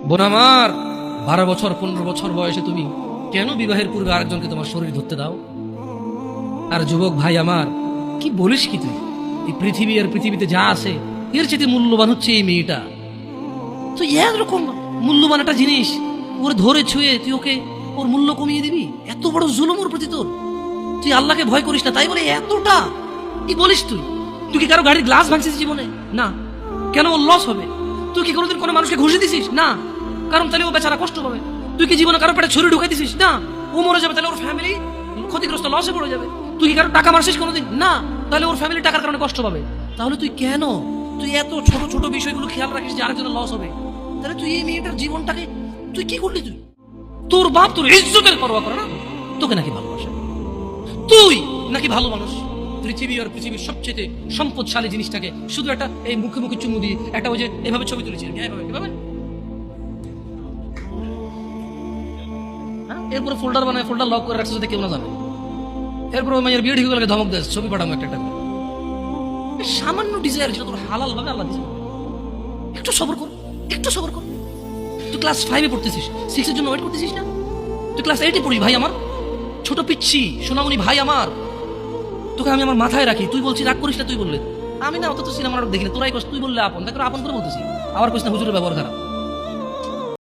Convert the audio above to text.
বোন আমার, 12 বছর 15 বছর বয়সে তুমি কেন বিবাহের পূর্বে আরেকজনকে তোমার শরীর ধরতে দাও? আর যুবক ভাই আমার, কি বলিস কি তুই? এই পৃথিবী আর পৃথিবীতে যা আছে এর চেয়ে মূল্যবান হচ্ছে এই মেয়েটা। তুই এরকম মূল্যবান একটা জিনিস ওর ধরে ছুঁয়ে তুই ওকে ওর মূল্য কমিয়ে দিবি? এত বড় জুলুম ওর প্রতি তোর! তুই আল্লাহকে ভয় করিস না তাই বলে এতটা কি বলিস তুই? তুই কি কারো গাড়ির গ্লাস ভাঙছিস জীবনে? না। কেন ওর লস হবে? তুই কি কোনোদিন কোনো মানুষকে ঘুষি দিছিস? না। কারণ তাহলে ও বেচারা কষ্ট পাবে। তুই কি জীবনে কারো পেটে ছুরি ঢুকাই দিছিস? না। ও মরে যাবে, তাহলে ওর ফ্যামিলি ক্ষতিগ্রস্ত, লসে পড়ে যাবে। তুই কি কারো টাকা মারছিস কোনোদিন? না। তাহলে ওর ফ্যামিলি টাকার কারণে কষ্ট পাবে। তাহলে তুই কেন তুই এত ছোট ছোট বিষয়গুলো খেয়াল রাখিস যে আরেকজনের লস হবে? তাহলে তুই এই মেয়েটার জীবনটাকে তুই কি করলি? তোর বাপ তোর ইজ্জতের পরোয়া করে না? তোকে নাকি ভালোবাসে? তুই নাকি ভালো মানুষ? পৃথিবী আর পৃথিবীর সবচেয়ে সম্পদশালী জিনিসটাকে শুধু একটা এই মুখে মুখে চুমু দিয়ে একটা ওই যে এভাবে ছবি তুলেছি, এভাবে এরপরে ফোল্ডার বানায়, ফোল্ডার লক করে রাখছে যাতে কেউ না জানে। এরপরে ওই মায়ের বিয়ে ঠিক হয়ে ধমক দেয়, ছবি পাঠাবো একটা একটা করে। সামান্য ডিজায়ার যেটা তোর হালাল ভাবে আল্লাহ দিয়েছে। একটু সবর কর, একটু সবর কর। তুই ক্লাস 5-এ পড়তেছিস, 6-এর জন্য ওয়েট করতেছিস না? তুই ক্লাস 8-এ পড়িস ভাই আমার, ছোট পিচ্ছি সোনামণি ভাই আমার। তোকে আমি আমার মাথায় রাখি, তুই বলছিস রাগ করিস না। তুই বললে আমি না, অত তো সিনেমা দেখি না, তোরাই কস। তুই বললে আপন, তাকে আপন করে বলতেছি। আবার কইস না হুজুরের ব্যবহার খারাপ।